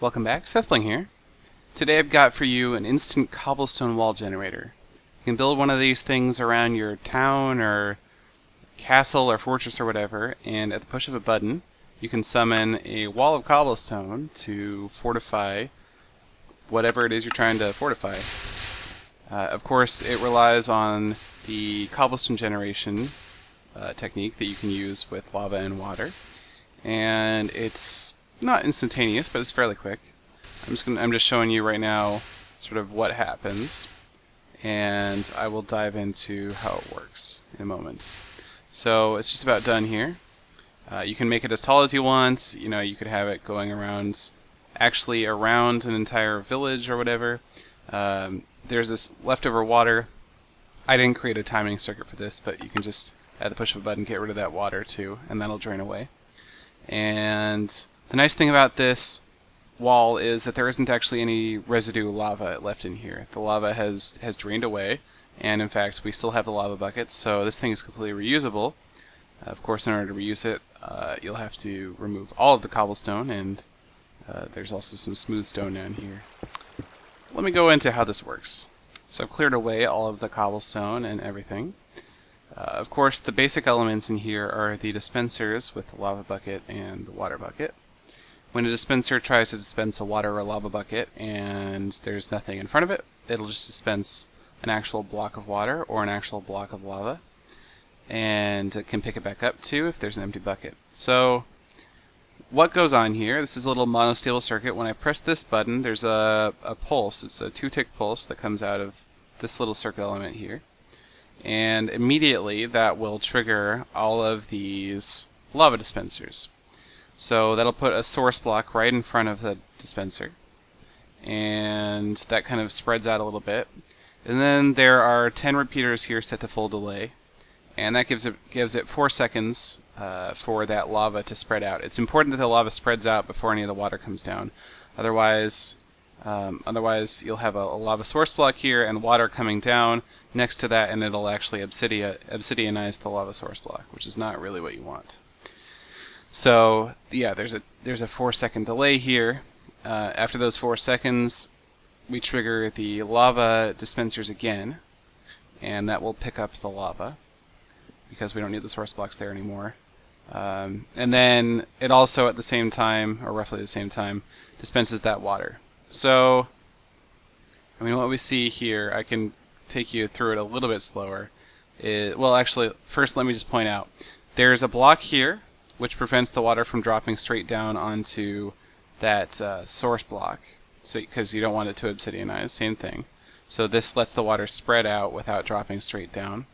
Welcome back, Sethbling here. Today I've got for you an instant cobblestone wall generator. You can build one of these things around your town or castle or fortress or whatever, and at the push of a button you can summon a wall of cobblestone to fortify whatever it is you're trying to fortify. Of course, it relies on the cobblestone generation technique that you can use with lava and water, and it's not instantaneous, but it's fairly quick. I'm just showing you right now sort of what happens, and I will dive into how it works in a moment. So it's just about done here. You can make it as tall as you want. You know, you could have it going around, actually around an entire village or whatever. There's this leftover water. I didn't create a timing circuit for this, but you can just, at the push of a button, get rid of that water too, and that'll drain away. And the nice thing about this wall is that there isn't actually any residue lava left in here. The lava has drained away, and in fact we still have the lava buckets, so this thing is completely reusable. Of course, in order to reuse it, you'll have to remove all of the cobblestone, and there's also some smooth stone down here. Let me go into how this works. So I've cleared away all of the cobblestone and everything. Of course, the basic elements in here are the dispensers with the lava bucket and the water bucket. When a dispenser tries to dispense a water or lava bucket and there's nothing in front of it, it'll just dispense an actual block of water or an actual block of lava, and it can pick it back up too if there's an empty bucket. So what goes on here, this is a little monostable circuit. When I press this button, there's a pulse. It's a 2-tick pulse that comes out of this little circuit element here, and immediately that will trigger all of these lava dispensers. So that'll put a source block right in front of the dispenser, and that kind of spreads out a little bit. And then there are 10 repeaters here set to full delay, and that gives it 4 seconds for that lava to spread out. It's important that the lava spreads out before any of the water comes down. Otherwise you'll have a lava source block here and water coming down next to that, and it'll actually obsidianize the lava source block, which is not really what you want. So yeah, there's a 4-second delay here. After those 4 seconds, we trigger the lava dispensers again, and that will pick up the lava because we don't need the source blocks there anymore. And then it also at the same time, or roughly the same time, dispenses that water. So, I mean, what we see here, I can take you through it a little bit slower. Well, actually, first let me just point out, there's a block here which prevents the water from dropping straight down onto that source block, so because you don't want it to obsidianize, same thing. So this lets the water spread out without dropping straight down.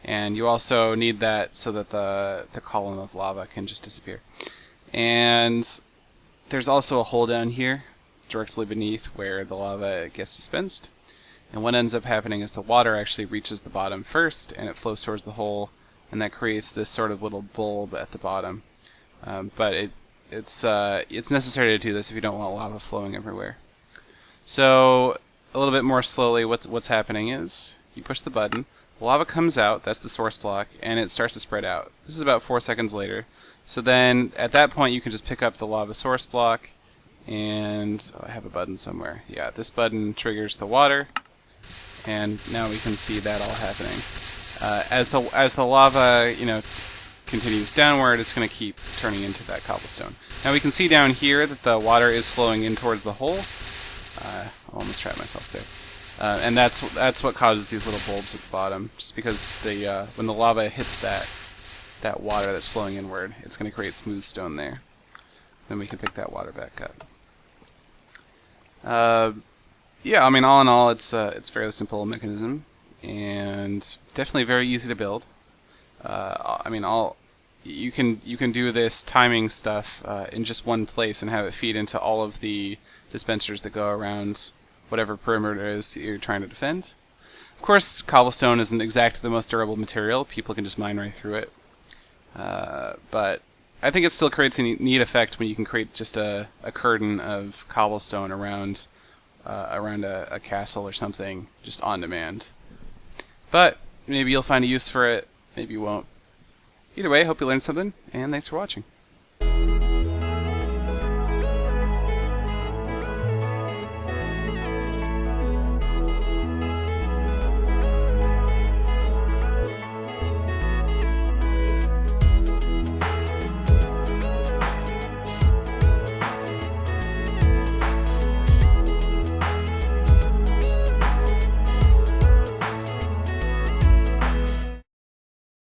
And you also need that so that the column of lava can just disappear. And there's also a hole down here, directly beneath where the lava gets dispensed. And what ends up happening is the water actually reaches the bottom first, and it flows towards the hole, and that creates this sort of little bulb at the bottom. But it's necessary to do this if you don't want lava flowing everywhere. So a little bit more slowly, what's happening is you push the button, lava comes out, that's the source block, and it starts to spread out. This is about 4 seconds later. So then at that point you can just pick up the lava source block, and I have a button somewhere. Yeah, this button triggers the water, and now we can see that all happening. As the lava, continues downward, it's going to keep turning into that cobblestone. Now we can see down here that the water is flowing in towards the hole. I almost trapped myself there. And that's what causes these little bulbs at the bottom. Just because when the lava hits that water that's flowing inward, it's going to create smooth stone there. Then we can pick that water back up. Yeah, I mean, all in all, it's a fairly simple mechanism, and definitely very easy to build. I mean, you can do this timing stuff in just one place and have it feed into all of the dispensers that go around whatever perimeter it is you're trying to defend. Of course, cobblestone isn't exactly the most durable material. People can just mine right through it. But I think it still creates a neat effect when you can create just a curtain of cobblestone around a castle or something, just on demand. But maybe you'll find a use for it. Maybe you won't. Either way, I hope you learned something, and thanks for watching.